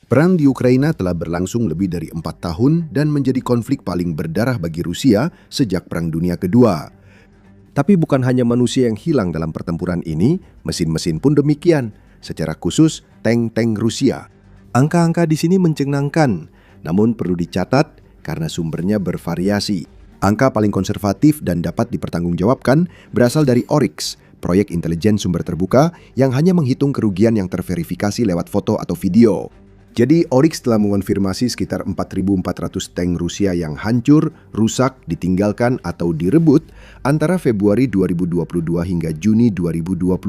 Perang di Ukraina telah berlangsung lebih dari 4 tahun dan menjadi konflik paling berdarah bagi Rusia sejak Perang Dunia Kedua. Tapi bukan hanya manusia yang hilang dalam pertempuran ini, mesin-mesin pun demikian, secara khusus tank-tank Rusia. Angka-angka di sini mencengangkan, namun perlu dicatat karena sumbernya bervariasi. Angka paling konservatif dan dapat dipertanggungjawabkan berasal dari Oryx, proyek intelijen sumber terbuka yang hanya menghitung kerugian yang terverifikasi lewat foto atau video. Jadi Oryx telah mengonfirmasi sekitar 4.400 tank Rusia yang hancur, rusak, ditinggalkan atau direbut antara Februari 2022 hingga Juni 2026.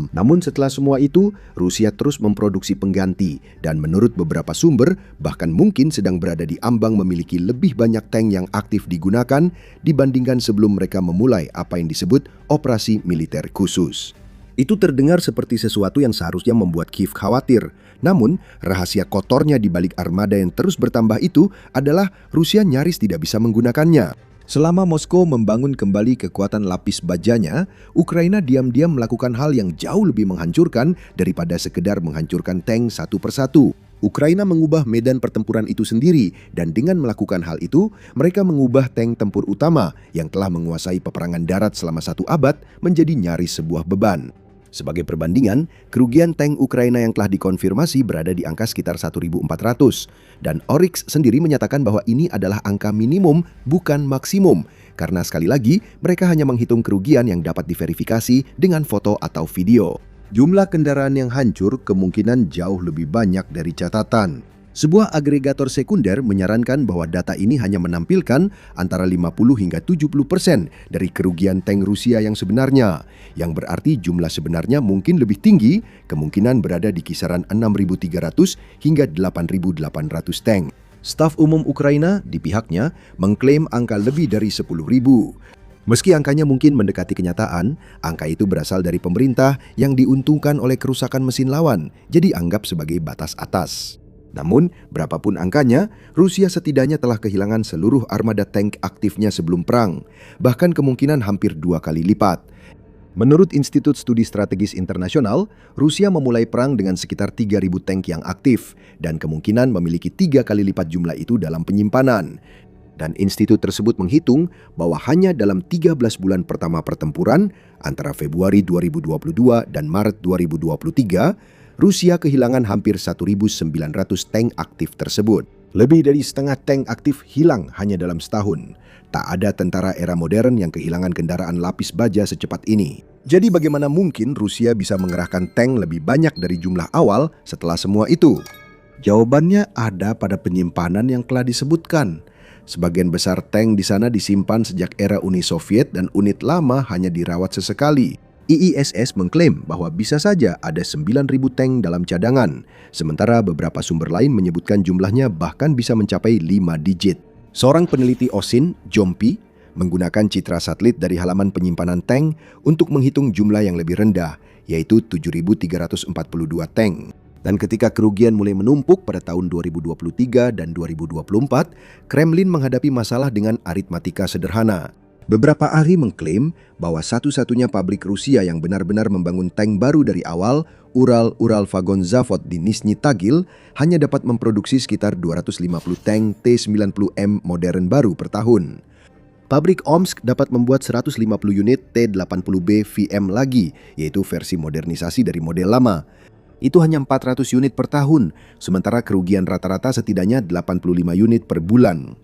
Namun setelah semua itu, Rusia terus memproduksi pengganti dan menurut beberapa sumber bahkan mungkin sedang berada di ambang memiliki lebih banyak tank yang aktif digunakan dibandingkan sebelum mereka memulai apa yang disebut operasi militer khusus. Itu terdengar seperti sesuatu yang seharusnya membuat Kiev khawatir. Namun, rahasia kotornya di balik armada yang terus bertambah itu adalah Rusia nyaris tidak bisa menggunakannya. Selama Moskow membangun kembali kekuatan lapis bajanya, Ukraina diam-diam melakukan hal yang jauh lebih menghancurkan daripada sekedar menghancurkan tank satu persatu. Ukraina mengubah medan pertempuran itu sendiri dan dengan melakukan hal itu, mereka mengubah tank tempur utama yang telah menguasai peperangan darat selama 1 abad menjadi nyaris sebuah beban. Sebagai perbandingan, kerugian tank Ukraina yang telah dikonfirmasi berada di angka sekitar 1.400 dan Oryx sendiri menyatakan bahwa ini adalah angka minimum bukan maksimum karena sekali lagi mereka hanya menghitung kerugian yang dapat diverifikasi dengan foto atau video. Jumlah kendaraan yang hancur kemungkinan jauh lebih banyak dari catatan. Sebuah agregator sekunder menyarankan bahwa data ini hanya menampilkan antara 50 hingga 70% dari kerugian tank Rusia yang sebenarnya, yang berarti jumlah sebenarnya mungkin lebih tinggi, kemungkinan berada di kisaran 6.300 hingga 8.800 tank. Staf umum Ukraina di pihaknya mengklaim angka lebih dari 10.000. Meski angkanya mungkin mendekati kenyataan, angka itu berasal dari pemerintah yang diuntungkan oleh kerusakan mesin lawan, jadi anggap sebagai batas atas. Namun, berapapun angkanya, Rusia setidaknya telah kehilangan seluruh armada tank aktifnya sebelum perang, bahkan kemungkinan hampir 2 kali lipat. Menurut Institut Studi Strategis Internasional, Rusia memulai perang dengan sekitar 3.000 tank yang aktif dan kemungkinan memiliki 3 kali lipat jumlah itu dalam penyimpanan. Dan institut tersebut menghitung bahwa hanya dalam 13 bulan pertama pertempuran antara Februari 2022 dan Maret 2023, Rusia kehilangan hampir 1.900 tank aktif tersebut. Lebih dari setengah tank aktif hilang hanya dalam setahun. Tak ada tentara era modern yang kehilangan kendaraan lapis baja secepat ini. Jadi bagaimana mungkin Rusia bisa mengerahkan tank lebih banyak dari jumlah awal setelah semua itu? Jawabannya ada pada penyimpanan yang telah disebutkan. Sebagian besar tank di sana disimpan sejak era Uni Soviet dan unit lama hanya dirawat sesekali. IISS mengklaim bahwa bisa saja ada 9.000 tank dalam cadangan, sementara beberapa sumber lain menyebutkan jumlahnya bahkan bisa mencapai 5 digit. Seorang peneliti OSIN, Jompi, menggunakan citra satelit dari halaman penyimpanan tank untuk menghitung jumlah yang lebih rendah, yaitu 7.342 tank. Dan ketika kerugian mulai menumpuk pada tahun 2023 dan 2024, Kremlin menghadapi masalah dengan aritmatika sederhana. Beberapa ahli mengklaim bahwa satu-satunya pabrik Rusia yang benar-benar membangun tank baru dari awal, Ural-Vagon Zavod di Nizhny Tagil, hanya dapat memproduksi sekitar 250 tank T-90M modern baru per tahun. Pabrik Omsk dapat membuat 150 unit T-80B VM lagi, yaitu versi modernisasi dari model lama. Itu hanya 400 unit per tahun, sementara kerugian rata-rata setidaknya 85 unit per bulan.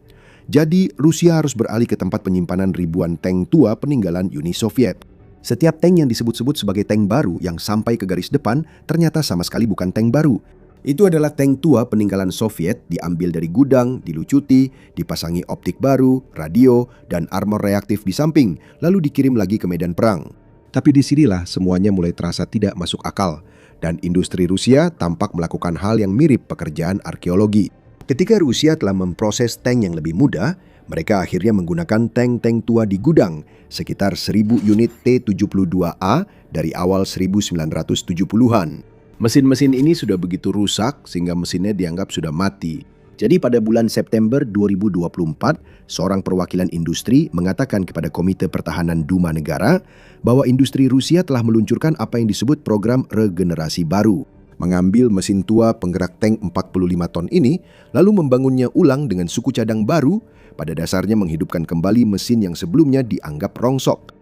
Jadi, Rusia harus beralih ke tempat penyimpanan ribuan tank tua peninggalan Uni Soviet. Setiap tank yang disebut-sebut sebagai tank baru yang sampai ke garis depan ternyata sama sekali bukan tank baru. Itu adalah tank tua peninggalan Soviet diambil dari gudang, dilucuti, dipasangi optik baru, radio, dan armor reaktif di samping, lalu dikirim lagi ke medan perang. Tapi disinilah semuanya mulai terasa tidak masuk akal, dan industri Rusia tampak melakukan hal yang mirip pekerjaan arkeologi. Ketika Rusia telah memproses tank yang lebih mudah, mereka akhirnya menggunakan tank-tank tua di gudang, sekitar 1.000 unit T-72A dari awal 1970-an. Mesin-mesin ini sudah begitu rusak sehingga mesinnya dianggap sudah mati. Jadi pada bulan September 2024, seorang perwakilan industri mengatakan kepada Komite Pertahanan Duma Negara bahwa industri Rusia telah meluncurkan apa yang disebut program regenerasi baru. Mengambil mesin tua penggerak tank 45 ton ini, lalu membangunnya ulang dengan suku cadang baru, pada dasarnya menghidupkan kembali mesin yang sebelumnya dianggap rongsok.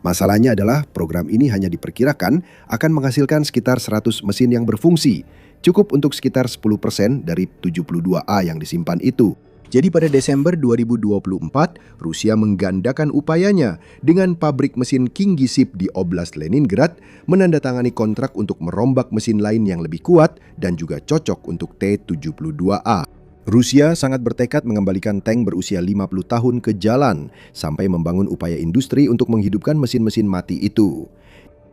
Masalahnya adalah program ini hanya diperkirakan akan menghasilkan sekitar 100 mesin yang berfungsi, cukup untuk sekitar 10% dari 72A yang disimpan itu. Jadi pada Desember 2024, Rusia menggandakan upayanya dengan pabrik mesin Kingisepp di Oblast Leningrad menandatangani kontrak untuk merombak mesin lain yang lebih kuat dan juga cocok untuk T-72A. Rusia sangat bertekad mengembalikan tank berusia 50 tahun ke jalan sampai membangun upaya industri untuk menghidupkan mesin-mesin mati itu.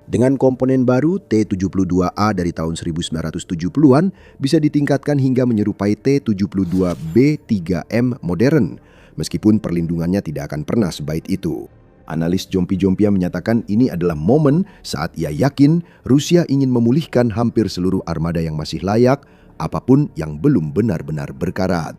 Dengan komponen baru, T-72A dari tahun 1970-an bisa ditingkatkan hingga menyerupai T-72B3M modern, meskipun perlindungannya tidak akan pernah sebaik itu. Analis Jompi Jompia menyatakan ini adalah momen saat ia yakin Rusia ingin memulihkan hampir seluruh armada yang masih layak, apapun yang belum benar-benar berkarat.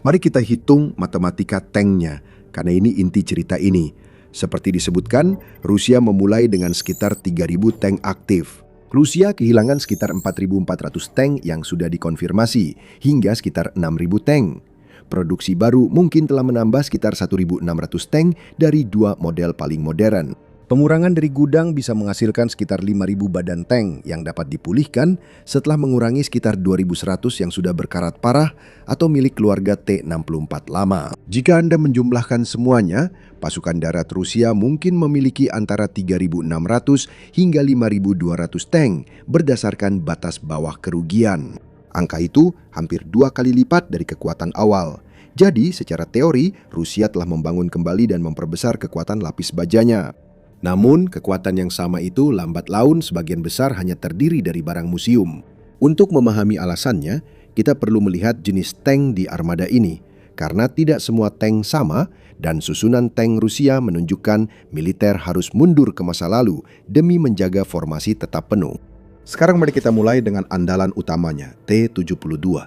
Mari kita hitung matematika tanknya, karena ini inti cerita ini. Seperti disebutkan, Rusia memulai dengan sekitar 3.000 tank aktif. Rusia kehilangan sekitar 4.400 tank yang sudah dikonfirmasi, hingga sekitar 6.000 tank. Produksi baru mungkin telah menambah sekitar 1.600 tank dari dua model paling modern. Pengurangan dari gudang bisa menghasilkan sekitar 5.000 badan tank yang dapat dipulihkan setelah mengurangi sekitar 2.100 yang sudah berkarat parah atau milik keluarga T-64 lama. Jika Anda menjumlahkan semuanya, pasukan darat Rusia mungkin memiliki antara 3.600 hingga 5.200 tank berdasarkan batas bawah kerugian. Angka itu hampir 2 kali lipat dari kekuatan awal. Jadi, secara teori, Rusia telah membangun kembali dan memperbesar kekuatan lapis bajanya. Namun, kekuatan yang sama itu lambat laun sebagian besar hanya terdiri dari barang museum. Untuk memahami alasannya, kita perlu melihat jenis tank di armada ini, karena tidak semua tank sama dan susunan tank Rusia menunjukkan militer harus mundur ke masa lalu demi menjaga formasi tetap penuh. Sekarang mari kita mulai dengan andalan utamanya, T-72.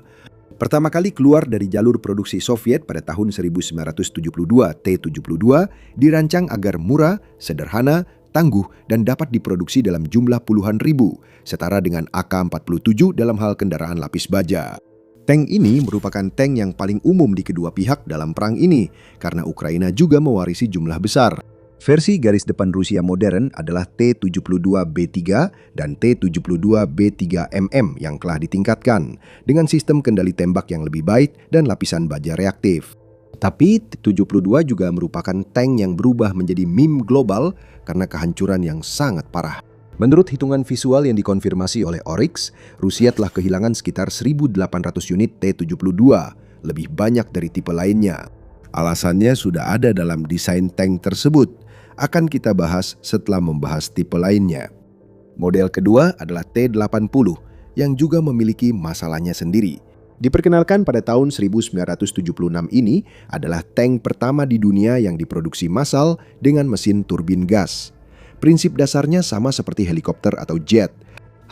Pertama kali keluar dari jalur produksi Soviet pada tahun 1972, T-72 dirancang agar murah, sederhana, tangguh, dan dapat diproduksi dalam jumlah puluhan ribu, setara dengan AK-47 dalam hal kendaraan lapis baja. Tank ini merupakan tank yang paling umum di kedua pihak dalam perang ini, karena Ukraina juga mewarisi jumlah besar. Versi garis depan Rusia modern adalah T-72B3 dan T-72B3MM yang telah ditingkatkan dengan sistem kendali tembak yang lebih baik dan lapisan baja reaktif. Tapi T-72 juga merupakan tank yang berubah menjadi meme global karena kehancuran yang sangat parah. Menurut hitungan visual yang dikonfirmasi oleh Oryx, Rusia telah kehilangan sekitar 1.800 unit T-72, lebih banyak dari tipe lainnya. Alasannya sudah ada dalam desain tank tersebut. Akan kita bahas setelah membahas tipe lainnya. Model kedua adalah T-80 yang juga memiliki masalahnya sendiri. Diperkenalkan pada tahun 1976 ini adalah tank pertama di dunia yang diproduksi massal dengan mesin turbin gas. Prinsip dasarnya sama seperti helikopter atau jet.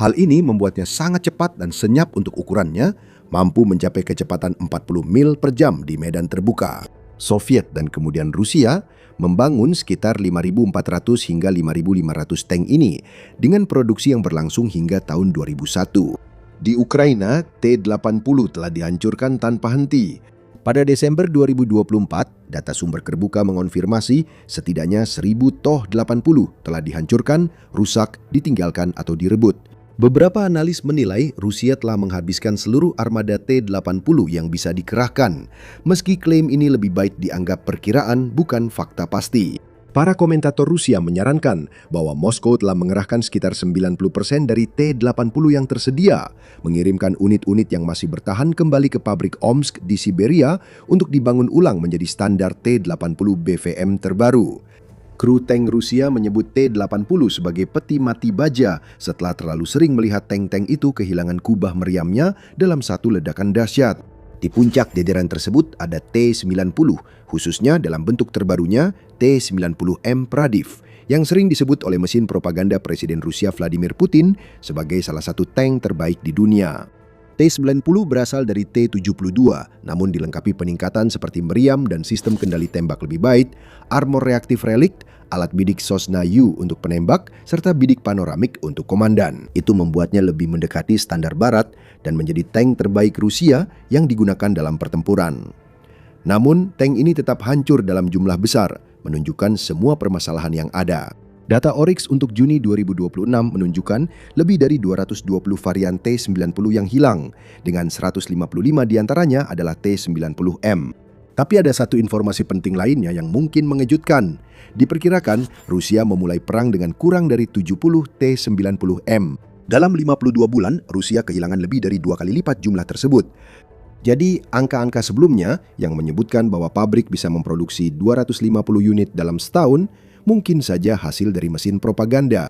Hal ini membuatnya sangat cepat dan senyap untuk ukurannya, mampu mencapai kecepatan 40 mil per jam di medan terbuka. Soviet dan kemudian Rusia membangun sekitar 5.400 hingga 5.500 tank ini dengan produksi yang berlangsung hingga tahun 2001. Di Ukraina, T-80 telah dihancurkan tanpa henti. Pada Desember 2024, data sumber terbuka mengonfirmasi setidaknya 1.000 TOH-80 telah dihancurkan, rusak, ditinggalkan atau direbut. Beberapa analis menilai Rusia telah menghabiskan seluruh armada T-80 yang bisa dikerahkan, meski klaim ini lebih baik dianggap perkiraan bukan fakta pasti. Para komentator Rusia menyarankan bahwa Moskow telah mengerahkan sekitar 90% dari T-80 yang tersedia, mengirimkan unit-unit yang masih bertahan kembali ke pabrik Omsk di Siberia untuk dibangun ulang menjadi standar T-80 BVM terbaru. Kru tank Rusia menyebut T-80 sebagai peti mati baja setelah terlalu sering melihat tank-tank itu kehilangan kubah meriamnya dalam satu ledakan dahsyat. Di puncak deretan tersebut ada T-90, khususnya dalam bentuk terbarunya T-90M Pradiv, yang sering disebut oleh mesin propaganda Presiden Rusia Vladimir Putin sebagai salah satu tank terbaik di dunia. T-90 berasal dari T-72, namun dilengkapi peningkatan seperti meriam dan sistem kendali tembak lebih baik, armor reaktif relikt, alat bidik Sosna U untuk penembak, serta bidik panoramik untuk komandan. Itu membuatnya lebih mendekati standar barat dan menjadi tank terbaik Rusia yang digunakan dalam pertempuran. Namun, tank ini tetap hancur dalam jumlah besar, menunjukkan semua permasalahan yang ada. Data Oryx untuk Juni 2026 menunjukkan lebih dari 220 varian T-90 yang hilang, dengan 155 diantaranya adalah T-90M. Tapi ada satu informasi penting lainnya yang mungkin mengejutkan. Diperkirakan, Rusia memulai perang dengan kurang dari 70 T-90M. Dalam 52 bulan, Rusia kehilangan lebih dari 2 kali lipat jumlah tersebut. Jadi, angka-angka sebelumnya yang menyebutkan bahwa pabrik bisa memproduksi 250 unit dalam setahun, mungkin saja hasil dari mesin propaganda.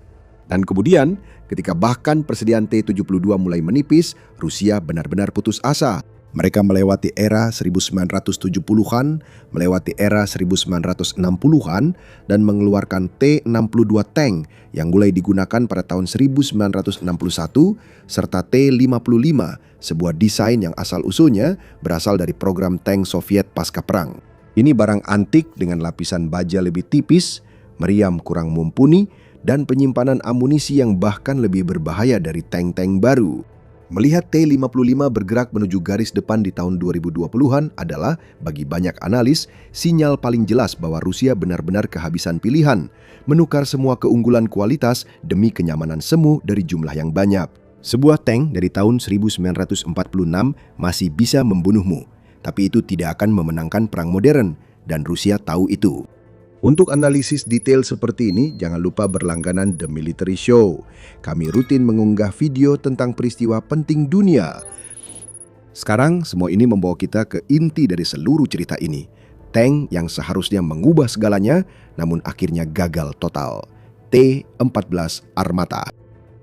Dan kemudian, ketika bahkan persediaan T-72 mulai menipis, Rusia benar-benar putus asa. Mereka melewati era 1970-an, melewati era 1960-an, dan mengeluarkan T-62 tank yang mulai digunakan pada tahun 1961, serta T-55, sebuah desain yang asal-usulnya berasal dari program tank Soviet pasca perang. Ini barang antik dengan lapisan baja lebih tipis, meriam kurang mumpuni, dan penyimpanan amunisi yang bahkan lebih berbahaya dari tank-tank baru. Melihat T-55 bergerak menuju garis depan di tahun 2020-an adalah, bagi banyak analis, sinyal paling jelas bahwa Rusia benar-benar kehabisan pilihan, menukar semua keunggulan kualitas demi kenyamanan semu dari jumlah yang banyak. Sebuah tank dari tahun 1946 masih bisa membunuhmu, tapi itu tidak akan memenangkan perang modern, dan Rusia tahu itu. Untuk analisis detail seperti ini, jangan lupa berlangganan The Military Show. Kami rutin mengunggah video tentang peristiwa penting dunia. Sekarang, semua ini membawa kita ke inti dari seluruh cerita ini. Tank yang seharusnya mengubah segalanya, namun akhirnya gagal total. T-14 Armata.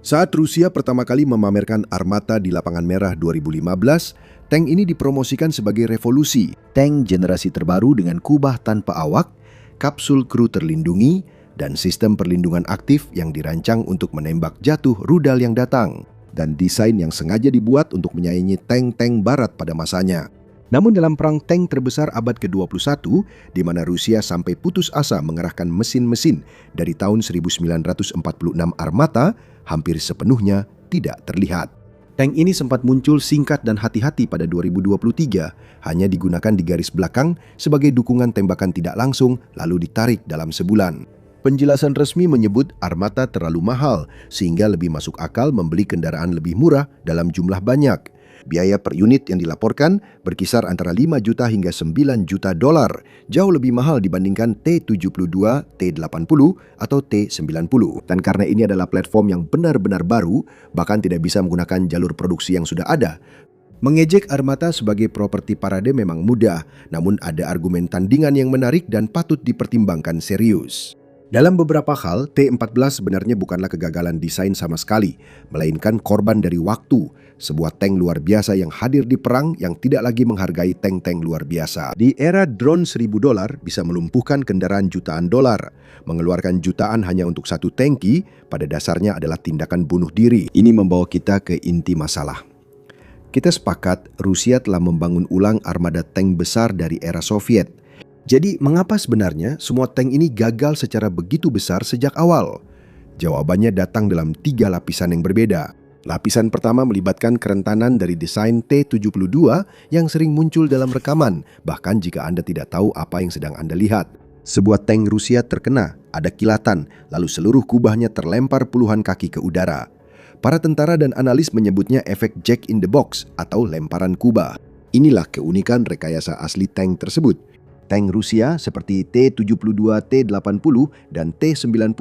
Saat Rusia pertama kali memamerkan Armata di Lapangan Merah 2015, tank ini dipromosikan sebagai revolusi. Tank generasi terbaru dengan kubah tanpa awak, kapsul kru terlindungi, dan sistem perlindungan aktif yang dirancang untuk menembak jatuh rudal yang datang, dan desain yang sengaja dibuat untuk menyaingi tank-tank barat pada masanya. Namun dalam perang tank terbesar abad ke-21, di mana Rusia sampai putus asa mengerahkan mesin-mesin dari tahun 1946 Armata, hampir sepenuhnya tidak terlihat. Tank ini sempat muncul singkat dan hati-hati pada 2023, hanya digunakan di garis belakang sebagai dukungan tembakan tidak langsung lalu ditarik dalam sebulan. Penjelasan resmi menyebut Armata terlalu mahal sehingga lebih masuk akal membeli kendaraan lebih murah dalam jumlah banyak. Biaya per unit yang dilaporkan berkisar antara 5 juta hingga 9 juta dolar, jauh lebih mahal dibandingkan T-72, T-80, atau T-90. Dan karena ini adalah platform yang benar-benar baru, bahkan tidak bisa menggunakan jalur produksi yang sudah ada. Mengejek Armata sebagai properti parade memang mudah, namun ada argumen tandingan yang menarik dan patut dipertimbangkan serius. Dalam beberapa hal, T-14 sebenarnya bukanlah kegagalan desain sama sekali, melainkan korban dari waktu, sebuah tank luar biasa yang hadir di perang yang tidak lagi menghargai tank-tank luar biasa. Di era drone $1.000 bisa melumpuhkan kendaraan jutaan dolar. Mengeluarkan jutaan hanya untuk satu tangki, pada dasarnya adalah tindakan bunuh diri. Ini membawa kita ke inti masalah. Kita sepakat Rusia telah membangun ulang armada tank besar dari era Soviet. Jadi, mengapa sebenarnya semua tank ini gagal secara begitu besar sejak awal? Jawabannya datang dalam 3 lapisan yang berbeda. Lapisan pertama melibatkan kerentanan dari desain T-72 yang sering muncul dalam rekaman, bahkan jika Anda tidak tahu apa yang sedang Anda lihat. Sebuah tank Rusia terkena, ada kilatan, lalu seluruh kubahnya terlempar puluhan kaki ke udara. Para tentara dan analis menyebutnya efek Jack in the Box atau lemparan kubah. Inilah keunikan rekayasa asli tank tersebut. Tank Rusia seperti T-72, T-80, dan T-90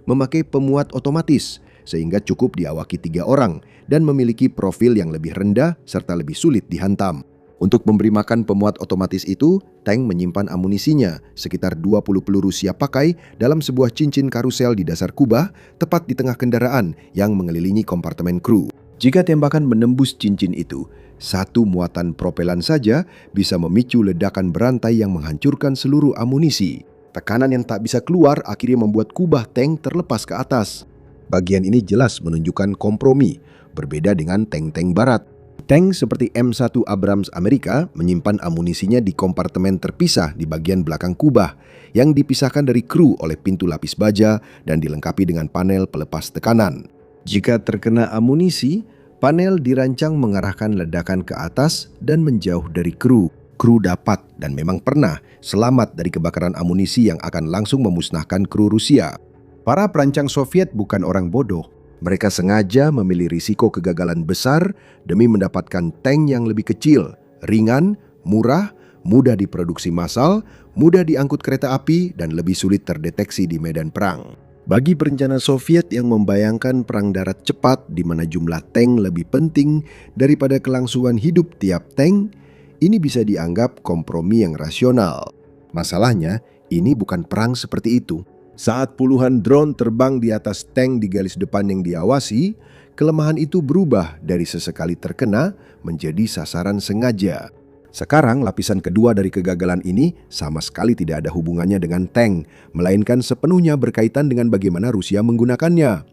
memakai pemuat otomatis, sehingga cukup diawaki 3 orang dan memiliki profil yang lebih rendah serta lebih sulit dihantam. Untuk memberi makan pemuat otomatis itu, tank menyimpan amunisinya, sekitar 20 peluru siap pakai dalam sebuah cincin karusel di dasar kubah, tepat di tengah kendaraan yang mengelilingi kompartemen kru. Jika tembakan menembus cincin itu, satu muatan propelan saja bisa memicu ledakan berantai yang menghancurkan seluruh amunisi. Tekanan yang tak bisa keluar akhirnya membuat kubah tank terlepas ke atas. Bagian ini jelas menunjukkan kompromi, berbeda dengan tank-tank barat. Tank seperti M1 Abrams Amerika menyimpan amunisinya di kompartemen terpisah di bagian belakang kubah yang dipisahkan dari kru oleh pintu lapis baja dan dilengkapi dengan panel pelepas tekanan. Jika terkena amunisi, panel dirancang mengarahkan ledakan ke atas dan menjauh dari kru. Kru dapat dan memang pernah selamat dari kebakaran amunisi yang akan langsung memusnahkan kru Rusia. Para perancang Soviet bukan orang bodoh. Mereka sengaja memilih risiko kegagalan besar demi mendapatkan tank yang lebih kecil, ringan, murah, mudah diproduksi massal, mudah diangkut kereta api, dan lebih sulit terdeteksi di medan perang. Bagi perencana Soviet yang membayangkan perang darat cepat di mana jumlah tank lebih penting daripada kelangsungan hidup tiap tank, ini bisa dianggap kompromi yang rasional. Masalahnya, ini bukan perang seperti itu. Saat puluhan drone terbang di atas tank di garis depan yang diawasi, kelemahan itu berubah dari sesekali terkena menjadi sasaran sengaja. Sekarang lapisan kedua dari kegagalan ini sama sekali tidak ada hubungannya dengan tank, melainkan sepenuhnya berkaitan dengan bagaimana Rusia menggunakannya.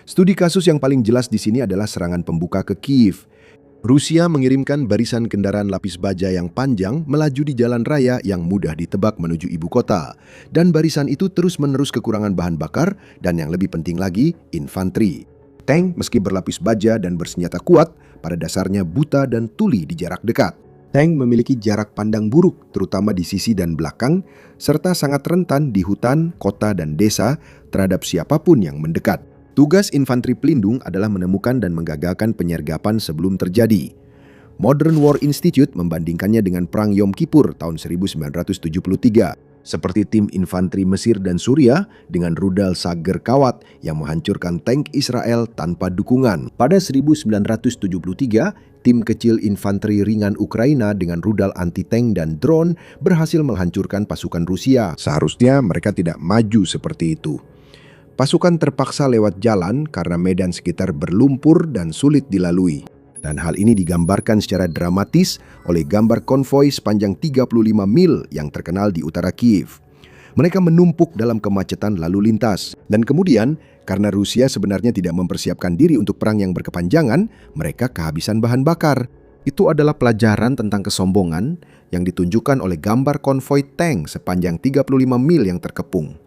Studi kasus yang paling jelas di sini adalah serangan pembuka ke Kiev. Rusia mengirimkan barisan kendaraan lapis baja yang panjang melaju di jalan raya yang mudah ditebak menuju ibu kota. Dan barisan itu terus-menerus kekurangan bahan bakar dan yang lebih penting lagi, infanteri. Tank meski berlapis baja dan bersenjata kuat, pada dasarnya buta dan tuli di jarak dekat. Tank memiliki jarak pandang buruk, terutama di sisi dan belakang, serta sangat rentan di hutan, kota, dan desa terhadap siapapun yang mendekat. Tugas infanteri pelindung adalah menemukan dan menggagalkan penyergapan sebelum terjadi. Modern War Institute membandingkannya dengan Perang Yom Kippur tahun 1973, seperti tim infanteri Mesir dan Suriah dengan rudal Sager Kawat yang menghancurkan tank Israel tanpa dukungan. Pada 1973, tim kecil infanteri ringan Ukraina dengan rudal anti-tank dan drone berhasil menghancurkan pasukan Rusia. Seharusnya mereka tidak maju seperti itu. Pasukan terpaksa lewat jalan karena medan sekitar berlumpur dan sulit dilalui. Dan hal ini digambarkan secara dramatis oleh gambar konvoi sepanjang 35 mil yang terkenal di utara Kiev. Mereka menumpuk dalam kemacetan lalu lintas. Dan kemudian, karena Rusia sebenarnya tidak mempersiapkan diri untuk perang yang berkepanjangan, mereka kehabisan bahan bakar. Itu adalah pelajaran tentang kesombongan yang ditunjukkan oleh gambar konvoi tank sepanjang 35 mil yang terkepung.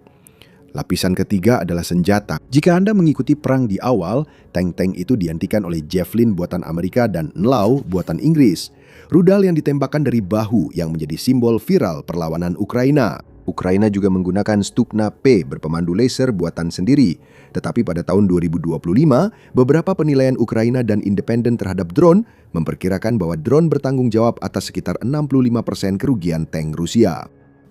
Lapisan ketiga adalah senjata. Jika Anda mengikuti perang di awal, tank-tank itu dihentikan oleh Javelin buatan Amerika dan Nlau buatan Inggris. Rudal yang ditembakkan dari bahu yang menjadi simbol viral perlawanan Ukraina. Ukraina juga menggunakan Stupna P berpemandu laser buatan sendiri. Tetapi pada tahun 2025, beberapa penilaian Ukraina dan independen terhadap drone memperkirakan bahwa drone bertanggung jawab atas sekitar 65% kerugian tank Rusia.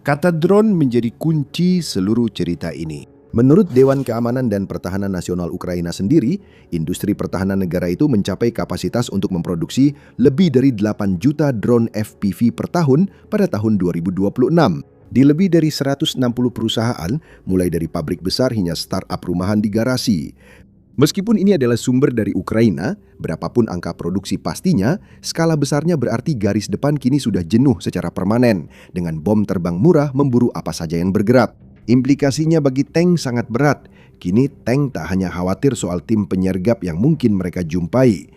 Kata drone menjadi kunci seluruh cerita ini. Menurut Dewan Keamanan dan Pertahanan Nasional Ukraina sendiri, industri pertahanan negara itu mencapai kapasitas untuk memproduksi lebih dari 8 juta drone FPV per tahun pada tahun 2026. Di lebih dari 160 perusahaan, mulai dari pabrik besar hingga startup rumahan di garasi. Meskipun ini adalah sumber dari Ukraina, berapapun angka produksi pastinya, skala besarnya berarti garis depan kini sudah jenuh secara permanen, dengan bom terbang murah memburu apa saja yang bergerak. Implikasinya bagi tank sangat berat. Kini tank tak hanya khawatir soal tim penyergap yang mungkin mereka jumpai.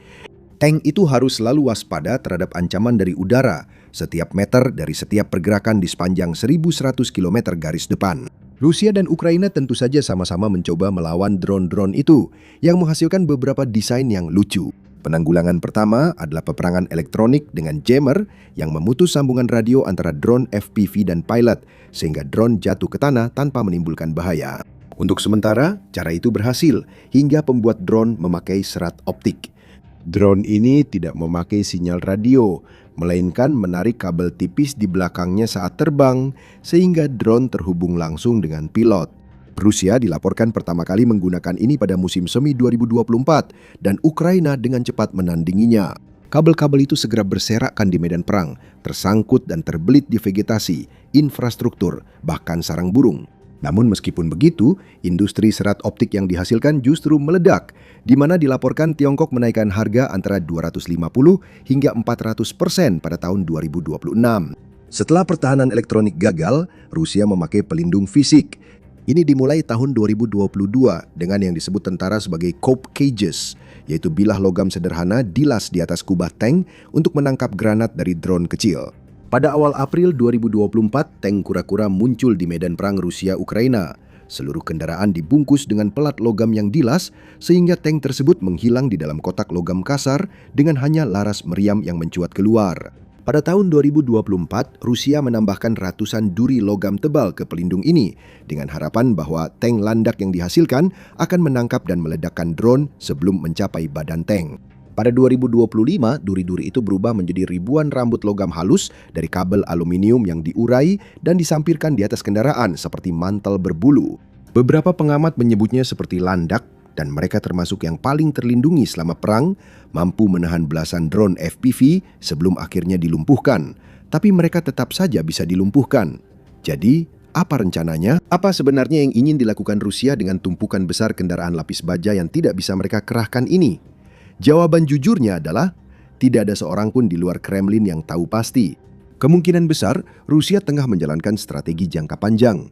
Tank itu harus selalu waspada terhadap ancaman dari udara, setiap meter dari setiap pergerakan di sepanjang 1.100 km garis depan. Rusia dan Ukraina tentu saja sama-sama mencoba melawan drone-drone itu yang menghasilkan beberapa desain yang lucu. Penanggulangan pertama adalah peperangan elektronik dengan jammer yang memutus sambungan radio antara drone FPV dan pilot sehingga drone jatuh ke tanah tanpa menimbulkan bahaya. Untuk sementara, cara itu berhasil hingga pembuat drone memakai serat optik. Drone ini tidak memakai sinyal radio, melainkan menarik kabel tipis di belakangnya saat terbang, sehingga drone terhubung langsung dengan pilot. Rusia dilaporkan pertama kali menggunakan ini pada musim semi 2024, dan Ukraina dengan cepat menandinginya. Kabel-kabel itu segera berserakan di medan perang, tersangkut dan terbelit di vegetasi, infrastruktur, bahkan sarang burung. Namun meskipun begitu, industri serat optik yang dihasilkan justru meledak, di mana dilaporkan Tiongkok menaikkan harga antara 250 hingga 400% pada tahun 2026. Setelah pertahanan elektronik gagal, Rusia memakai pelindung fisik. Ini dimulai tahun 2022 dengan yang disebut tentara sebagai Cope Cages, yaitu bilah logam sederhana dilas di atas kubah tank untuk menangkap granat dari drone kecil. Pada awal April 2024, tank kura-kura muncul di medan perang Rusia-Ukraina. Seluruh kendaraan dibungkus dengan pelat logam yang dilas, sehingga tank tersebut menghilang di dalam kotak logam kasar dengan hanya laras meriam yang mencuat keluar. Pada tahun 2024, Rusia menambahkan ratusan duri logam tebal ke pelindung ini, dengan harapan bahwa tank landak yang dihasilkan akan menangkap dan meledakkan drone sebelum mencapai badan tank. Pada 2025, duri-duri itu berubah menjadi ribuan rambut logam halus dari kabel aluminium yang diurai dan disampirkan di atas kendaraan seperti mantel berbulu. Beberapa pengamat menyebutnya seperti landak, dan mereka termasuk yang paling terlindungi selama perang, mampu menahan belasan drone FPV sebelum akhirnya dilumpuhkan. Tapi mereka tetap saja bisa dilumpuhkan. Jadi, apa rencananya? Apa sebenarnya yang ingin dilakukan Rusia dengan tumpukan besar kendaraan lapis baja yang tidak bisa mereka kerahkan ini? Jawaban jujurnya adalah, tidak ada seorang pun di luar Kremlin yang tahu pasti. Kemungkinan besar, Rusia tengah menjalankan strategi jangka panjang.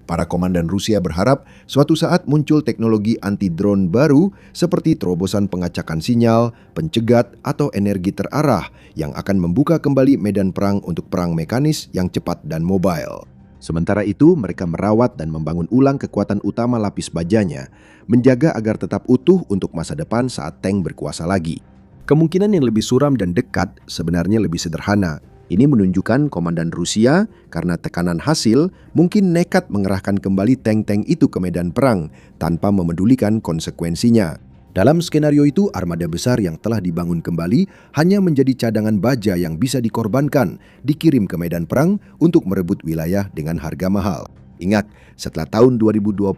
Para komandan Rusia berharap suatu saat muncul teknologi anti-drone baru seperti terobosan pengacakan sinyal, pencegat, atau energi terarah yang akan membuka kembali medan perang untuk perang mekanis yang cepat dan mobile. Sementara itu, mereka merawat dan membangun ulang kekuatan utama lapis bajanya, menjaga agar tetap utuh untuk masa depan saat tank berkuasa lagi. Kemungkinan yang lebih suram dan dekat sebenarnya lebih sederhana. Ini menunjukkan komandan Rusia karena tekanan hasil mungkin nekat mengerahkan kembali tank-tank itu ke medan perang tanpa memedulikan konsekuensinya. Dalam skenario itu, armada besar yang telah dibangun kembali hanya menjadi cadangan baja yang bisa dikorbankan, dikirim ke medan perang untuk merebut wilayah dengan harga mahal. Ingat, setelah tahun 2022,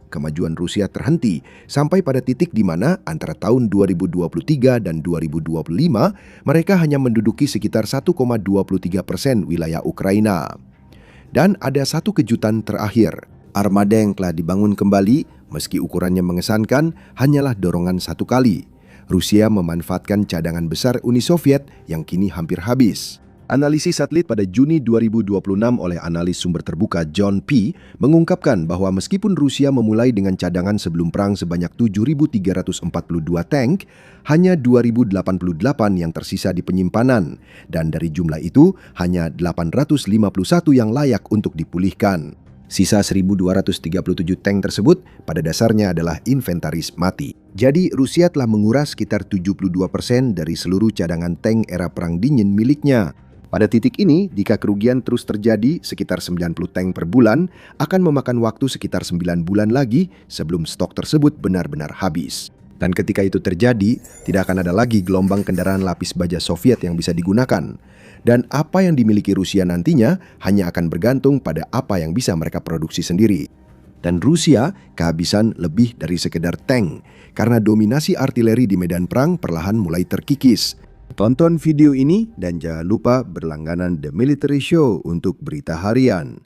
kemajuan Rusia terhenti sampai pada titik di mana antara tahun 2023 dan 2025, mereka hanya menduduki sekitar 1,23% wilayah Ukraina. Dan ada satu kejutan terakhir. Armada yang telah dibangun kembali, meski ukurannya mengesankan, hanyalah dorongan satu kali. Rusia memanfaatkan cadangan besar Uni Soviet yang kini hampir habis. Analisis satelit pada Juni 2026 oleh analis sumber terbuka John P. mengungkapkan bahwa meskipun Rusia memulai dengan cadangan sebelum perang sebanyak 7.342 tank, hanya 2.088 yang tersisa di penyimpanan, dan dari jumlah itu hanya 851 yang layak untuk dipulihkan. Sisa 1.237 tank tersebut pada dasarnya adalah inventaris mati. Jadi Rusia telah menguras sekitar 72% dari seluruh cadangan tank era Perang Dingin miliknya. Pada titik ini, jika kerugian terus terjadi sekitar 90 tank per bulan, akan memakan waktu sekitar 9 bulan lagi sebelum stok tersebut benar-benar habis. Dan ketika itu terjadi, tidak akan ada lagi gelombang kendaraan lapis baja Soviet yang bisa digunakan. Dan apa yang dimiliki Rusia nantinya hanya akan bergantung pada apa yang bisa mereka produksi sendiri. Dan Rusia kehabisan lebih dari sekedar tank, karena dominasi artileri di medan perang perlahan mulai terkikis. Tonton video ini dan jangan lupa berlangganan The Military Show untuk berita harian.